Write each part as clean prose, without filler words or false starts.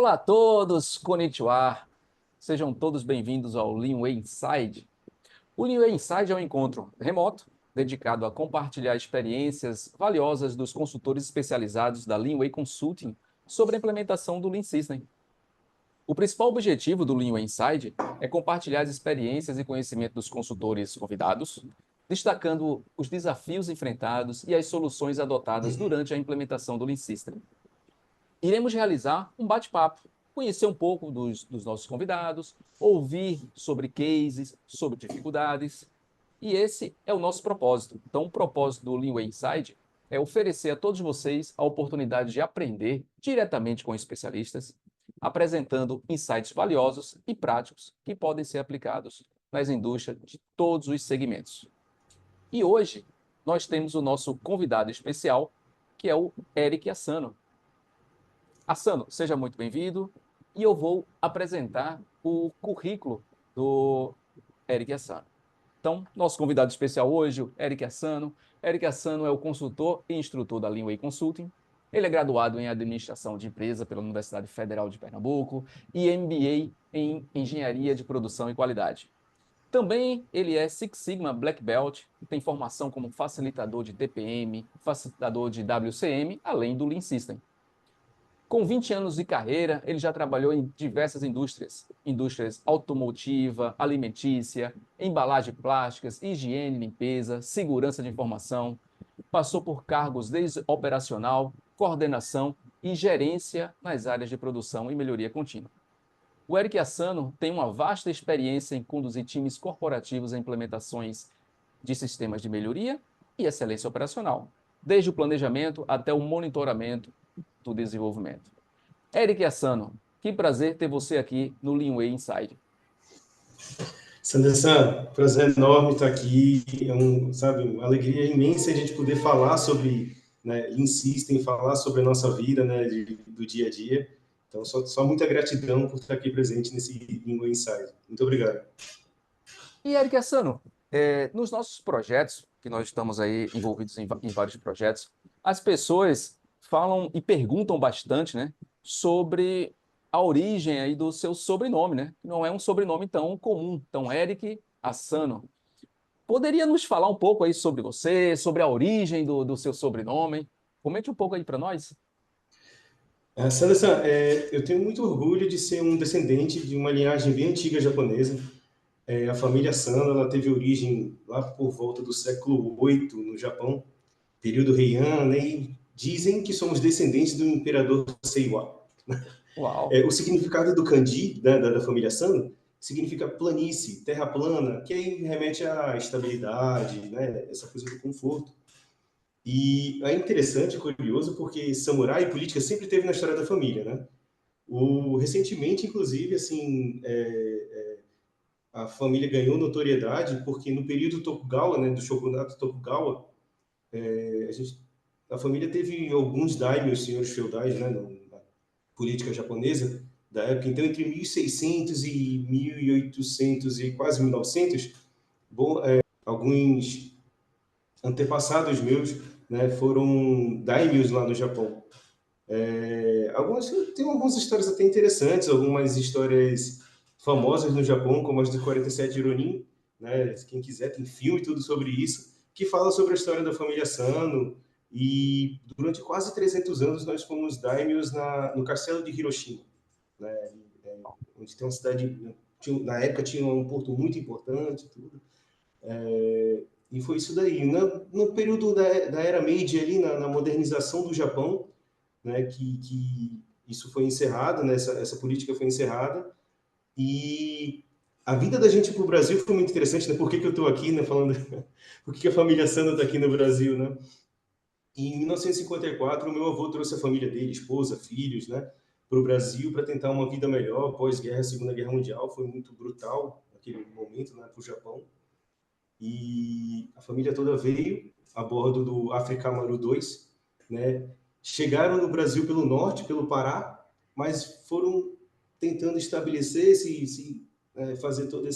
Olá a todos, konnichiwa. Sejam todos bem-vindos ao Leanway Inside. O Leanway Inside é um encontro remoto dedicado a compartilhar experiências valiosas dos consultores especializados da Leanway Consulting sobre a implementação do Lean System. O principal objetivo do Leanway Inside é compartilhar as experiências e conhecimento dos consultores convidados, destacando os desafios enfrentados e as soluções adotadas durante a implementação do Lean System. Iremos realizar um bate-papo, conhecer um pouco dos nossos convidados, ouvir sobre cases, sobre dificuldades, e esse é o nosso propósito. Então, o propósito do Leanway Inside é oferecer a todos vocês a oportunidade de aprender diretamente com especialistas, apresentando insights valiosos e práticos que podem ser aplicados nas indústrias de todos os segmentos. E hoje, nós temos o nosso convidado especial, que é o Eric Assano. Assano, seja muito bem-vindo e eu vou apresentar o currículo do Eric Assano. Então, nosso convidado especial hoje, o Eric Assano. Eric Assano é o consultor e instrutor da Leanway Consulting. Ele é graduado em Administração de Empresa pela Universidade Federal de Pernambuco e MBA em Engenharia de Produção e Qualidade. Também ele é Six Sigma Black Belt, tem formação como facilitador de TPM, facilitador de WCM, além do Lean System. Com 20 anos de carreira, ele já trabalhou em diversas indústrias automotiva, alimentícia, embalagem plásticas, higiene e limpeza, segurança de informação. Passou por cargos desde operacional, coordenação e gerência nas áreas de produção e melhoria contínua. O Eric Assano tem uma vasta experiência em conduzir times corporativos em implementações de sistemas de melhoria e excelência operacional, desde o planejamento até o monitoramento do desenvolvimento. Eric Assano, que prazer ter você aqui no Leanway Inside. Sanderson, prazer enorme estar aqui, uma alegria imensa a gente poder falar sobre Lean System, falar sobre a nossa vida do dia a dia. Então, só muita gratidão por estar aqui presente nesse Leanway Inside. Muito obrigado. E Eric Assano, nos nossos projetos, que nós estamos aí envolvidos em vários projetos, as pessoas falam e perguntam bastante, sobre a origem aí do seu sobrenome, Não é um sobrenome tão comum, então Eric Assano. Poderia nos falar um pouco aí sobre você, sobre a origem do seu sobrenome? Comente um pouco aí para nós. Sanderson, eu tenho muito orgulho de ser um descendente de uma linhagem bem antiga japonesa. A família Assano, ela teve origem lá por volta do século VIII no Japão, período Heian, e dizem que somos descendentes do imperador Seiwa. Uau. O significado do kanji, da família Assano, significa planície, terra plana, que aí remete à estabilidade, essa coisa do conforto. E é interessante, curioso, porque samurai e política sempre teve na história da família, Recentemente, inclusive, a família ganhou notoriedade porque no período Tokugawa, do shogunato Tokugawa, a família teve alguns daimyos, senhores feudais, na política japonesa da época. Então, entre 1600 e 1800 e quase 1900, alguns antepassados meus foram daimyos lá no Japão. Tem algumas histórias até interessantes, algumas histórias famosas no Japão, como as do 47 Ronin, quem quiser tem filme e tudo sobre isso, que fala sobre a história da família Assano. E durante quase 300 anos nós fomos daimyos no castelo de Hiroshima, onde tem uma cidade, na época tinha um porto muito importante, tudo. E foi isso daí. No período da era Meiji, ali, na modernização do Japão, que isso foi encerrado, essa política foi encerrada, e a vinda da gente para o Brasil foi muito interessante, Por que eu estou aqui, falando por que a família Assano está aqui no Brasil, Em 1954, o meu avô trouxe a família dele, esposa, filhos, para o Brasil para tentar uma vida melhor pós-guerra, Segunda Guerra Mundial. Foi muito brutal naquele momento, para o Japão. E a família toda veio a bordo do Africa Maru 2, Chegaram no Brasil pelo norte, pelo Pará, mas foram tentando estabelecer fazer todo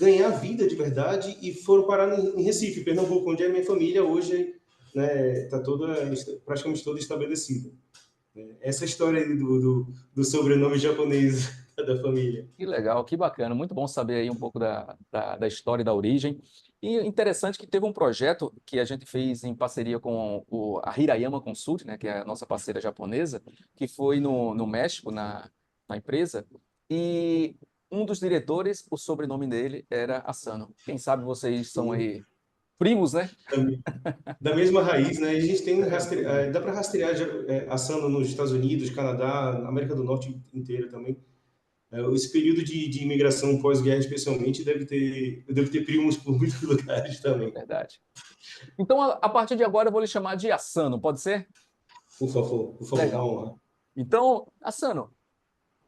ganhar vida de verdade, e foram parar em Recife, Pernambuco, onde a minha família hoje está praticamente toda estabelecida. Essa história aí do sobrenome japonês da família. Que legal, que bacana. Muito bom saber aí um pouco da história e da origem. E interessante que teve um projeto que a gente fez em parceria com a Hirayama Consult, né, que é a nossa parceira japonesa, que foi no México, na empresa, e um dos diretores, o sobrenome dele era Asano. Quem sabe vocês são aí primos, né? Da mesma raiz, né? E a gente tem É, dá para rastrear assando nos Estados Unidos, Canadá, América do Norte inteira também. Esse período de imigração pós-guerra, especialmente, deve ter primos por muitos lugares também. verdade. Então, a partir de agora, eu vou lhe chamar de Asano, pode ser? Por favor, uma Legal. honra. Então, Asano,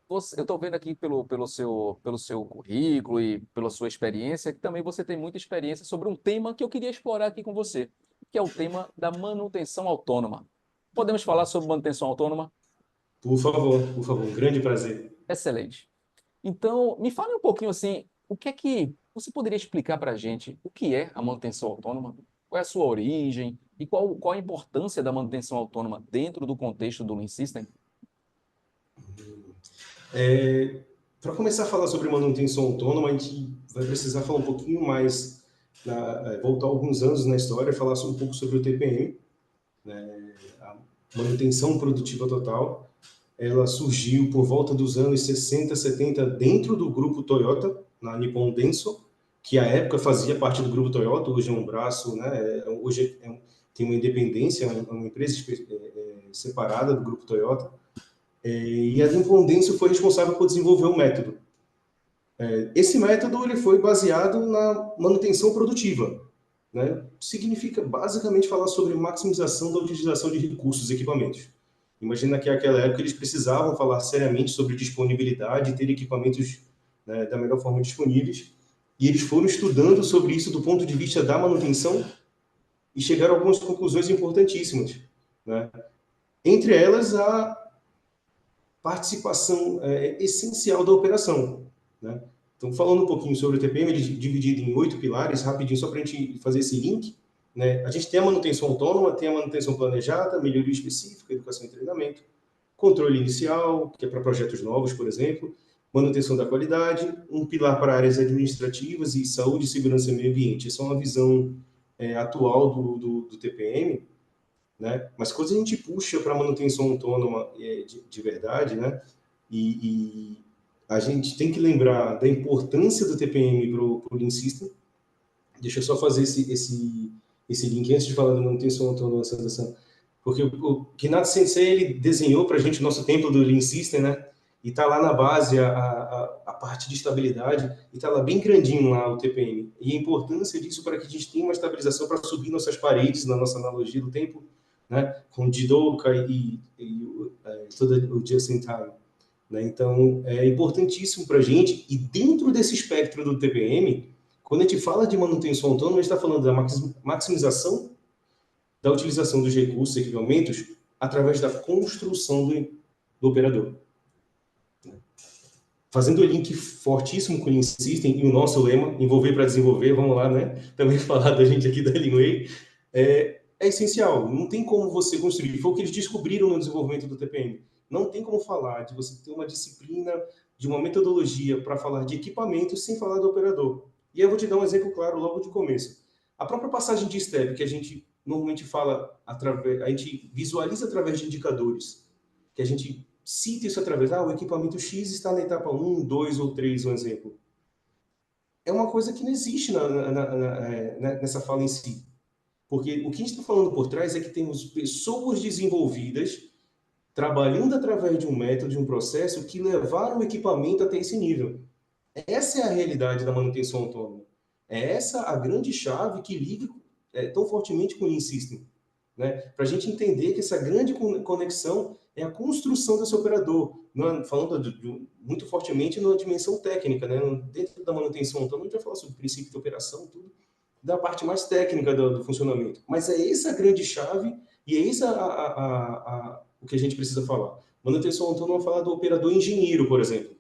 eu estou vendo aqui pelo seu currículo e pela sua experiência, que também você tem muita experiência sobre um tema que eu queria explorar aqui com você, que é o tema da manutenção autônoma. Podemos falar sobre manutenção autônoma? Por favor, um grande prazer. Excelente. Então, me fale um pouquinho assim, o que é que você poderia explicar para a gente o que é a manutenção autônoma? Qual é a sua origem e qual a importância da manutenção autônoma dentro do contexto do Lean System? Para começar a falar sobre manutenção autônoma, a gente vai precisar falar um pouquinho mais, voltar alguns anos na história, falar um pouco sobre o TPM, né, a manutenção produtiva total. Ela surgiu por volta dos anos 60, 70 dentro do grupo Toyota, na Nippon Denso, que à época fazia parte do grupo Toyota, hoje é um braço, né, tem uma independência, é uma empresa separada do grupo Toyota. E a Nippon Denso foi responsável por desenvolver um método. Esse método ele foi baseado na manutenção produtiva, né? Significa basicamente falar sobre maximização da utilização de recursos e equipamentos. Imagina que naquela época eles precisavam falar seriamente sobre disponibilidade e ter equipamentos, né, da melhor forma disponíveis, e eles foram estudando sobre isso do ponto de vista da manutenção e chegaram a algumas conclusões importantíssimas, né? Entre elas, a participação essencial da operação, né? Então, falando um pouquinho sobre o TPM, ele é dividido em 8 pilares, rapidinho, só para a gente fazer esse link, né? A gente tem a manutenção autônoma, tem a manutenção planejada, melhoria específica, educação e treinamento, controle inicial, que é para projetos novos, por exemplo, manutenção da qualidade, um pilar para áreas administrativas e saúde, segurança e meio ambiente. Essa é uma visão atual do TPM, né? Mas quando a gente puxa para manutenção autônoma de verdade, né? E a gente tem que lembrar da importância do TPM para o Lean System. Deixa eu só fazer esse link antes de falar da manutenção autônoma, porque o Kinato Sensei ele desenhou para a gente o nosso templo do Lean System, né? E está lá na base a parte de estabilidade, e está lá bem grandinho lá o TPM. E a importância disso para que a gente tenha uma estabilização para subir nossas paredes, na nossa analogia do tempo, né? Com Jidoka e todo o Just in Time. Né? Então, é importantíssimo para a gente, e dentro desse espectro do TPM, quando a gente fala de manutenção autônoma, a gente está falando da maximização da utilização dos recursos e equipamentos através da construção do operador. Fazendo o link fortíssimo com o Lean System e o nosso lema, envolver para desenvolver, vamos lá, né? Também falar da gente aqui da Leanway, é essencial. Não tem como você construir. Foi o que eles descobriram no desenvolvimento do TPM. Não tem como falar de você ter uma disciplina, de uma metodologia para falar de equipamento sem falar do operador. E eu vou te dar um exemplo claro logo de começo. A própria passagem de step, que a gente normalmente fala, a gente visualiza através de indicadores, que a gente cita isso através, o equipamento X está na etapa 1, 2 ou 3, um exemplo. É uma coisa que não existe nessa fala em si. Porque o que a gente está falando por trás é que temos pessoas desenvolvidas trabalhando através de um método, de um processo, que levaram o equipamento até esse nível. Essa é a realidade da manutenção autônoma. É essa a grande chave que liga tão fortemente com o Lean System. Né? Para a gente entender que essa grande conexão é a construção desse operador, falando muito fortemente na dimensão técnica, né? Dentro da manutenção autônoma, a gente vai falar sobre o princípio de operação, tudo, da parte mais técnica do funcionamento. Mas é essa a grande chave e é isso o que a gente precisa falar. Manutenção autônoma fala do operador engenheiro, por exemplo.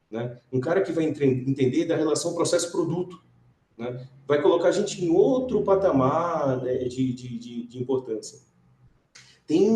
Né? Um cara que vai entender da relação processo-produto. Né? Vai colocar a gente em outro patamar, né, de importância. Tem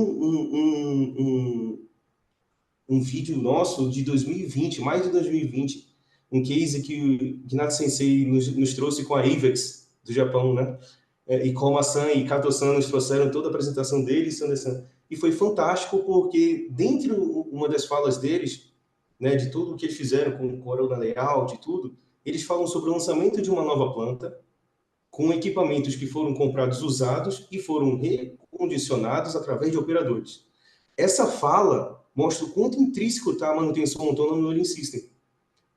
um vídeo nosso de 2020, mais de 2020, um case que o Ginatsu Sensei nos trouxe com a Avex, do Japão, né? E Koma-san e Kato-san nos trouxeram toda a apresentação deles, Sander-san. E foi fantástico porque, dentro uma das falas deles, né, de tudo que eles fizeram com o Corona Layout e tudo, eles falam sobre o lançamento de uma nova planta, com equipamentos que foram comprados usados e foram recondicionados através de operadores. Essa fala mostra o quanto intrínseco está a manutenção autônoma no Lean System.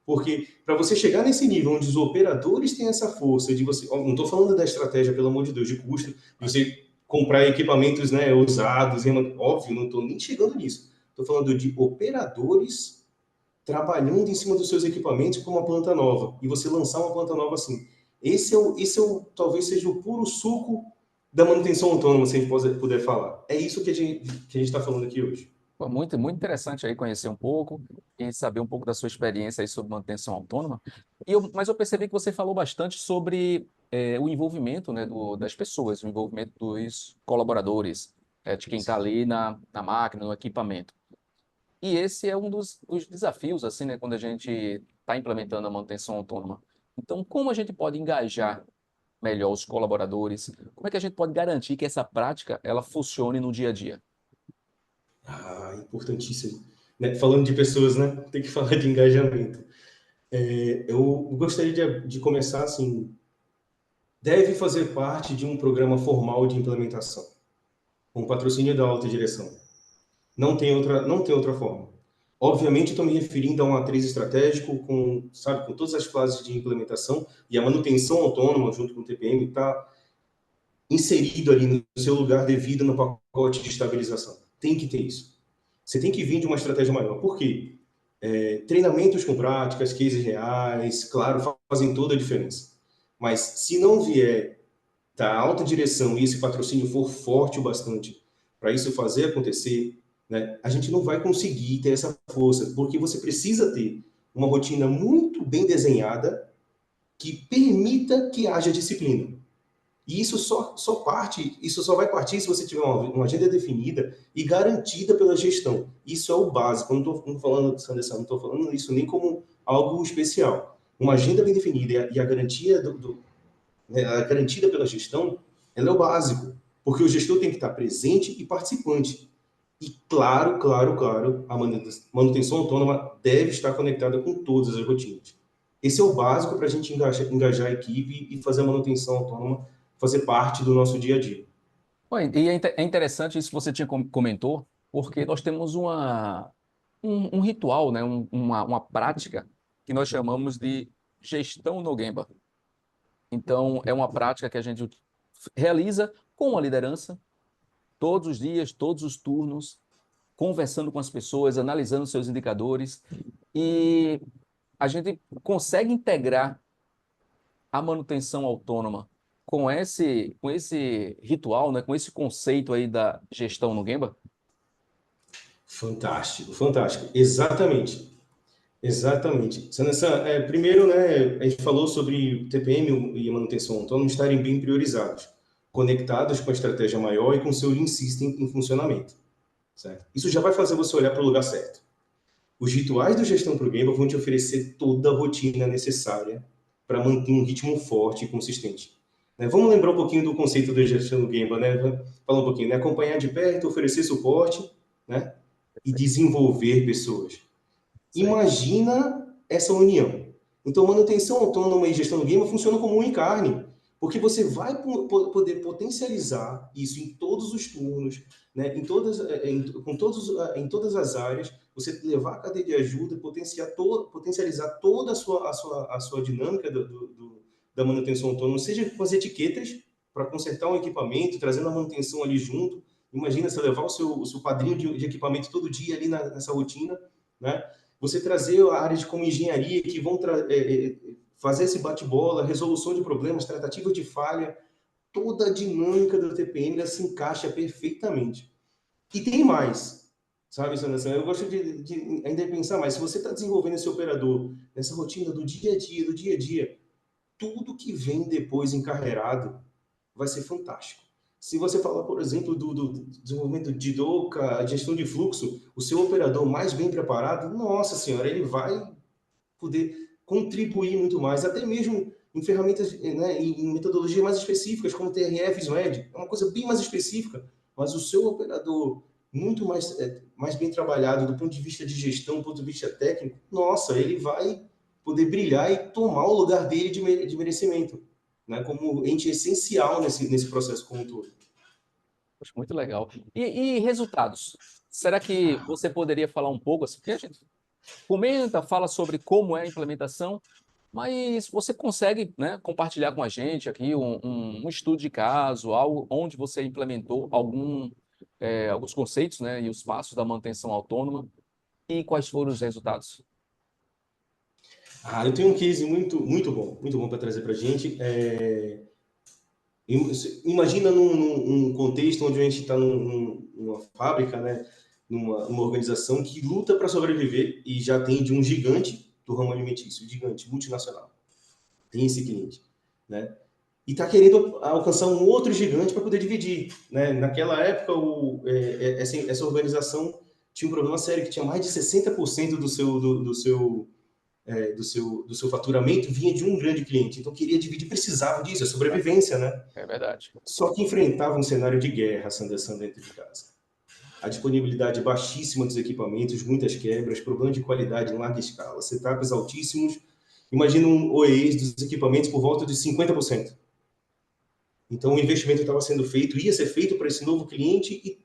Porque para você chegar nesse nível onde os operadores têm essa força de você... Não estou falando da estratégia, pelo amor de Deus, de custo, de você comprar equipamentos, né, usados, óbvio, não estou nem chegando nisso. Estou falando de operadores trabalhando em cima dos seus equipamentos com uma planta nova, e você lançar uma planta nova assim. Esse talvez seja o puro suco da manutenção autônoma, se a gente puder falar. É isso que a gente está falando aqui hoje. Pô, muito, muito interessante aí conhecer um pouco e saber um pouco da sua experiência aí sobre manutenção autônoma. Mas eu percebi que você falou bastante sobre o envolvimento, né, das pessoas, o envolvimento dos colaboradores, de quem está ali na máquina, no equipamento. E esse é um dos desafios, assim, né, quando a gente está implementando a manutenção autônoma. Então, como a gente pode engajar melhor os colaboradores? Como é que a gente pode garantir que essa prática ela funcione no dia a dia? Importantíssimo. Né? Falando de pessoas, né? Tem que falar de engajamento. Eu gostaria de começar assim. Deve fazer parte de um programa formal de implementação, com patrocínio da alta direção. Não tem outra forma. Obviamente, estou me referindo a um atriz estratégico com todas as fases de implementação, e a manutenção autônoma junto com o TPM está inserido ali no seu lugar devido no pacote de estabilização. Tem que ter isso. Você tem que vir de uma estratégia maior. Por quê? Treinamentos com práticas, cases reais, claro, fazem toda a diferença. Mas se não vier da alta direção e esse patrocínio for forte o bastante para isso fazer acontecer, né, a gente não vai conseguir ter essa força, porque você precisa ter uma rotina muito bem desenhada que permita que haja disciplina. E isso só vai partir se você tiver uma agenda definida e garantida pela gestão. Isso é o básico. Eu não estou falando, Sanderson, não estou falando isso nem como algo especial. Uma agenda bem definida e a garantia a garantida pela gestão, ela é o básico, porque o gestor tem que estar presente e participante. E claro, a manutenção autônoma deve estar conectada com todas as rotinas. Esse é o básico para a gente engajar a equipe e fazer a manutenção autônoma fazer parte do nosso dia a dia. E é interessante isso que você comentou, porque nós temos um ritual, né? Uma prática que nós chamamos de gestão no Gemba. Então, é uma prática que a gente realiza com a liderança, todos os dias, todos os turnos, conversando com as pessoas, analisando seus indicadores, e a gente consegue integrar a manutenção autônoma com esse ritual, né, com esse conceito aí da gestão no Gemba? Fantástico, fantástico. Exatamente. Exatamente. Sanderson, primeiro, né, a gente falou sobre o TPM e a manutenção autônoma estarem bem priorizados, conectados com a estratégia maior e com o seu Lean System em funcionamento. Certo? Isso já vai fazer você olhar para o lugar certo. Os rituais do gestão para o Gemba vão te oferecer toda a rotina necessária para manter um ritmo forte e consistente. Né? Vamos lembrar um pouquinho do conceito da gestão do Gemba, né? Falar um pouquinho, né? Acompanhar de perto, oferecer suporte, né? E desenvolver pessoas. Sim. Imagina essa união. Então, manutenção autônoma e gestão do Gemba funcionam como um encarne, porque você vai poder potencializar isso em todos os turnos, né? em todas as áreas, você levar a cadeia de ajuda, potencializar toda a sua dinâmica da manutenção autônoma, seja com as etiquetas, para consertar um equipamento, trazendo a manutenção ali junto. Imagina você levar o seu padrinho de equipamento todo dia ali nessa rotina, né? Você trazer a área de como engenharia, que vão fazer esse bate-bola, resolução de problemas, tratativa de falha, toda a dinâmica do TPM se encaixa perfeitamente. E tem mais, sabe, Sanderson? Eu gosto de ainda pensar mais. Se você está desenvolvendo esse operador nessa rotina do dia a dia, tudo que vem depois encarreirado vai ser fantástico. Se você falar, por exemplo, do desenvolvimento de Docker, a gestão de fluxo, o seu operador mais bem preparado, nossa senhora, ele vai poder contribuir muito mais, até mesmo em ferramentas, né, em metodologias mais específicas, como TRF, SWED, é uma coisa bem mais específica, mas o seu operador muito mais, mais bem trabalhado do ponto de vista de gestão, do ponto de vista técnico, nossa, ele vai poder brilhar e tomar o lugar dele de merecimento, né, como ente essencial nesse processo como um todo. Poxa, muito legal. E resultados? Será que você poderia falar um pouco assim? Porque a gente comenta, fala sobre como é a implementação, mas você consegue, né, compartilhar com a gente aqui um estudo de caso, algo onde você implementou alguns conceitos, né, e os passos da manutenção autônoma e quais foram os resultados? Eu tenho um case muito bom para trazer para a gente. Imagina num contexto onde a gente está numa fábrica, né, numa organização que luta para sobreviver e já atende um gigante do ramo alimentício, gigante, multinacional. Tem esse cliente, né? E está querendo alcançar um outro gigante para poder dividir, né? Naquela época, essa organização tinha um problema sério, que tinha mais de 60% do seu faturamento vinha de um grande cliente. Então, queria dividir, precisava disso, é sobrevivência, né? É verdade. Só que enfrentava um cenário de guerra, Sanderson, dentro de casa. A disponibilidade baixíssima dos equipamentos, muitas quebras, problema de qualidade em larga escala, setups altíssimos. Imagina um OEE dos equipamentos por volta de 50%. Então, o investimento estava sendo feito, ia ser feito para esse novo cliente e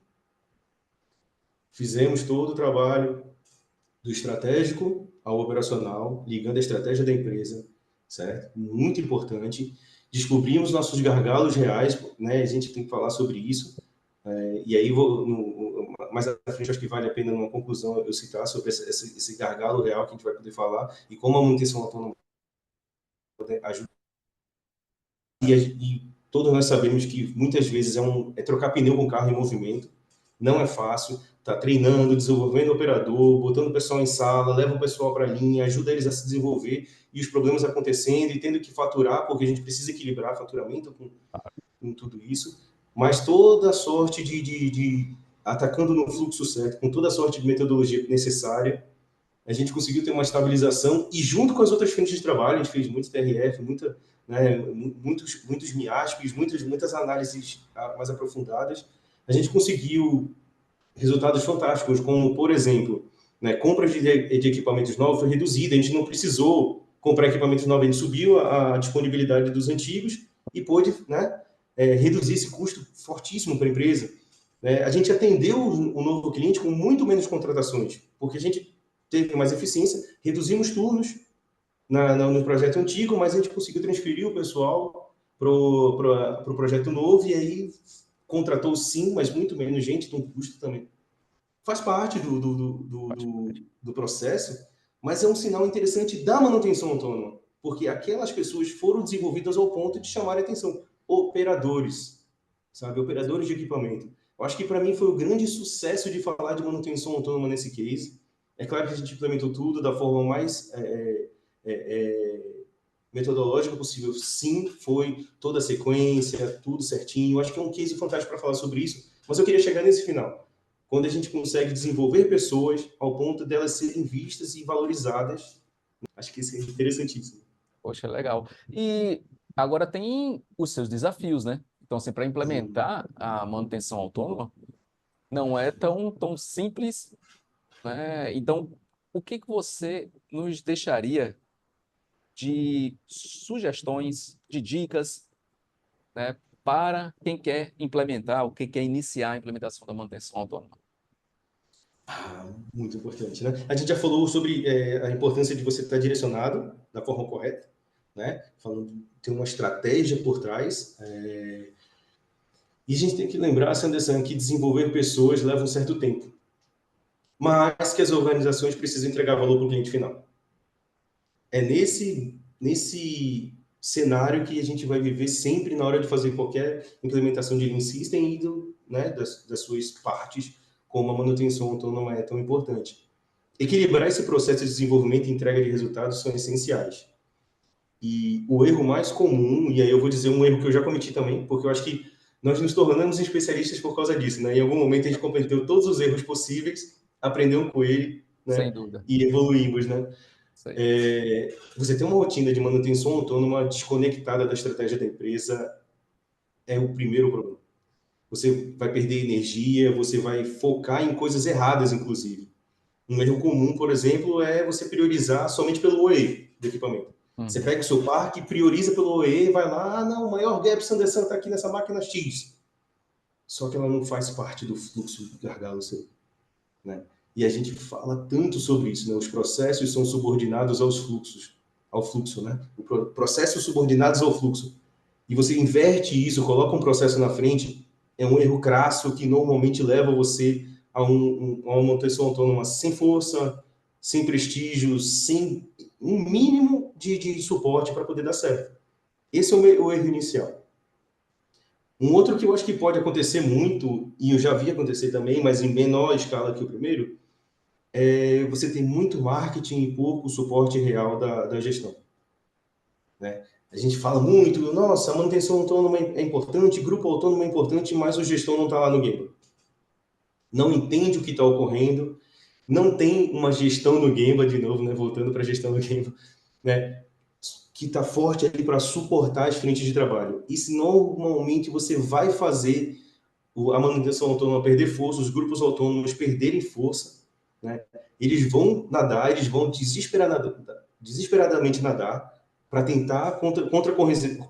fizemos todo o trabalho do estratégico ao operacional, ligando a estratégia da empresa, certo? Muito importante. Descobrimos nossos gargalos reais, né? A gente tem que falar sobre isso. E aí, mais à frente, acho que vale a pena, numa conclusão, eu citar sobre esse gargalo real que a gente vai poder falar e como a manutenção autônoma ajuda. E todos nós sabemos que muitas vezes é trocar pneu com carro em movimento. Não é fácil. Tá treinando, desenvolvendo o operador, botando o pessoal em sala, leva o pessoal para a linha, ajuda eles a se desenvolver e os problemas acontecendo e tendo que faturar, porque a gente precisa equilibrar faturamento com tudo isso. Mas toda a sorte de atacando no fluxo certo, com toda a sorte de metodologia necessária, a gente conseguiu ter uma estabilização e junto com as outras frentes de trabalho, a gente fez muito TRF, muitos MIASPs, muitas análises mais aprofundadas, a gente conseguiu resultados fantásticos, como, por exemplo, né, compras de equipamentos novos foi reduzida, a gente não precisou comprar equipamentos novos, a gente subiu a disponibilidade dos antigos e pôde, né, reduzir esse custo fortíssimo para a empresa. A gente atendeu o novo cliente com muito menos contratações, porque a gente teve mais eficiência, reduzimos turnos no projeto antigo, mas a gente conseguiu transferir o pessoal para o projeto novo e aí contratou sim, mas muito menos gente, então o custo também faz parte do processo, mas é um sinal interessante da manutenção autônoma, porque aquelas pessoas foram desenvolvidas ao ponto de chamar a atenção. Operadores, sabe? Operadores de equipamento. Eu acho que para mim foi o grande sucesso de falar de manutenção autônoma nesse case. É claro que a gente implementou tudo da forma mais metodológica possível. Sim, foi toda a sequência, tudo certinho. Eu acho que é um case fantástico para falar sobre isso, mas eu queria chegar nesse final. Quando a gente consegue desenvolver pessoas ao ponto delas serem vistas e valorizadas, acho que isso é interessantíssimo. Poxa, legal. E agora tem os seus desafios, né? Então, assim, para implementar a manutenção autônoma, não é tão simples, né? Então, o que que você nos deixaria de sugestões, de dicas, né, para quem quer implementar, ou quem quer iniciar a implementação da manutenção autônoma? Muito importante, né? A gente já falou sobre a importância de você estar direcionado da forma correta, né? Falando de ter uma estratégia por trás. E a gente tem que lembrar, Sanderson, que desenvolver pessoas leva um certo tempo, mas que as organizações precisam entregar valor para o cliente final. É nesse cenário que a gente vai viver sempre na hora de fazer qualquer implementação de Lean System e das suas partes, como a manutenção autônoma é tão importante. Equilibrar esse processo de desenvolvimento e entrega de resultados são essenciais. E o erro mais comum, e aí eu vou dizer um erro que eu já cometi também, porque eu acho que nós nos tornamos especialistas por causa disso, né? Em algum momento a gente compreendeu todos os erros possíveis, aprendeu com ele, Sem né? dúvida. E evoluímos, né? Sei. Você ter uma rotina de manutenção autônoma desconectada da estratégia da empresa é o primeiro problema. Você vai perder energia, você vai focar em coisas erradas, inclusive. Um erro comum, por exemplo, é você priorizar somente pelo OE do equipamento. Você pega o seu parque, prioriza pelo OE, vai lá, não, o maior gap Sanderson está aqui nessa máquina X. Só que ela não faz parte do fluxo gargalo seu, né? E a gente fala tanto sobre isso, né? Os processos são subordinados aos fluxos, ao fluxo, né? Processos subordinados ao fluxo. E você inverte isso, coloca um processo na frente, é um erro crasso que normalmente leva você a uma manutenção autônoma sem força, sem prestígio, sem um mínimo de suporte para poder dar certo. Esse é o erro inicial. Um outro que eu acho que pode acontecer muito, e eu já vi acontecer também, mas em menor escala que o primeiro, é você tem muito marketing e pouco suporte real da gestão, né? A gente fala muito, nossa, a manutenção autônoma é importante, grupo autônomo é importante, mas o gestor não está lá no game. Não entende o que está ocorrendo, não tem uma gestão no Gemba, de novo, né, voltando para a gestão do Gemba, né, que está forte ali para suportar as frentes de trabalho. E se normalmente você vai fazer a manutenção autônoma perder força, os grupos autônomos perderem força, né, eles vão nadar, eles vão desesperadamente nadar para tentar contra a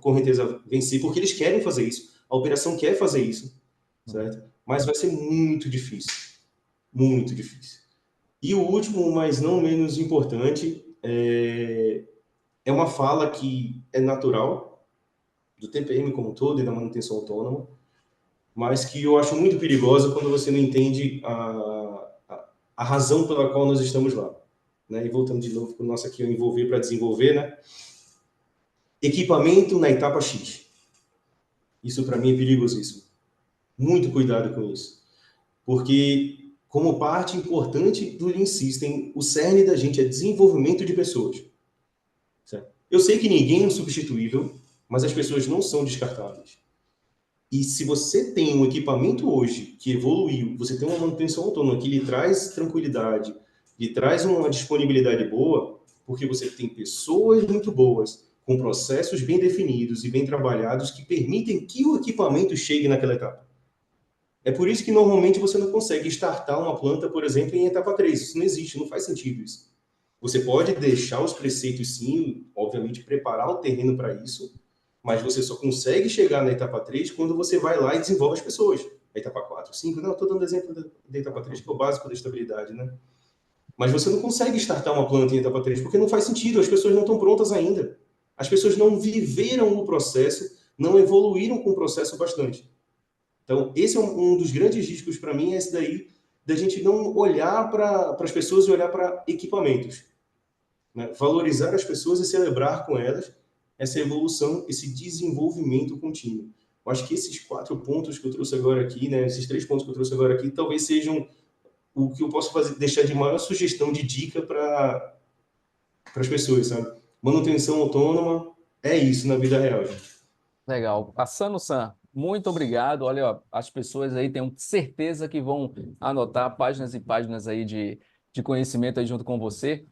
correnteza vencer, porque eles querem fazer isso, a operação quer fazer isso, certo? Mas vai ser muito difícil, muito difícil. E o último, mas não menos importante, é uma fala que é natural do TPM como um todo e da manutenção autônoma, mas que eu acho muito perigosa quando você não entende a razão pela qual nós estamos lá, né? E voltando de novo para o nosso aqui, o envolver para desenvolver, né? Equipamento na etapa X. Isso para mim é perigosíssimo. Muito cuidado com isso. Porque, como parte importante do Lean System, o cerne da gente é desenvolvimento de pessoas. Certo? Eu sei que ninguém é substituível, mas as pessoas não são descartáveis. E se você tem um equipamento hoje que evoluiu, você tem uma manutenção autônoma que lhe traz tranquilidade, lhe traz uma disponibilidade boa, porque você tem pessoas muito boas, com processos bem definidos e bem trabalhados que permitem que o equipamento chegue naquela etapa. É por isso que normalmente você não consegue startar uma planta, por exemplo, em etapa 3. Isso não existe, não faz sentido isso. Você pode deixar os preceitos sim, obviamente preparar o terreno para isso, mas você só consegue chegar na etapa 3 quando você vai lá e desenvolve as pessoas. A etapa 4, 5, não, estou dando exemplo da etapa 3, que é o básico da estabilidade, né? Mas você não consegue startar uma planta em etapa 3 porque não faz sentido, as pessoas não estão prontas ainda. As pessoas não viveram o processo, não evoluíram com o processo bastante. Então, esse é um dos grandes riscos para mim, é esse daí, da gente não olhar para as pessoas e olhar para equipamentos, né? Valorizar as pessoas e celebrar com elas essa evolução, esse desenvolvimento contínuo. Eu acho que esses 4 pontos que eu trouxe agora aqui, né, esses 3 pontos que eu trouxe agora aqui, talvez sejam o que eu posso deixar de maior sugestão de dica para as pessoas, sabe? Manutenção autônoma é isso na vida real, gente. Legal. Asano-san, muito obrigado. Olha, ó, as pessoas aí tenho certeza que vão anotar páginas e páginas aí de conhecimento aí junto com você.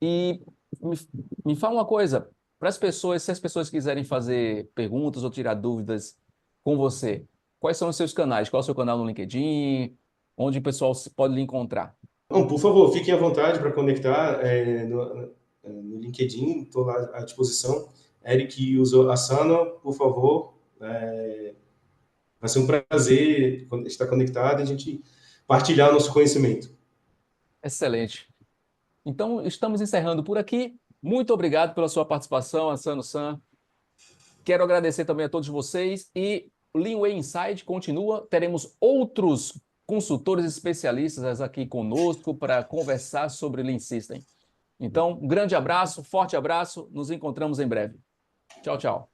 E me, me fala uma coisa, para as pessoas, se as pessoas quiserem fazer perguntas ou tirar dúvidas com você, quais são os seus canais? Qual é o seu canal no LinkedIn? Onde o pessoal pode lhe encontrar? Então, por favor, fiquem à vontade para conectar no LinkedIn, estou lá à disposição. Eric usa Asano, por favor. Vai ser um prazer estar conectado e a gente partilhar nosso conhecimento. Excelente. Então, estamos encerrando por aqui. Muito obrigado pela sua participação, Asano-san. Quero agradecer também a todos vocês e o Leanway Inside continua. Teremos outros consultores especialistas aqui conosco para conversar sobre Lean System. Então, um grande abraço, forte abraço. Nos encontramos em breve. Tchau, tchau.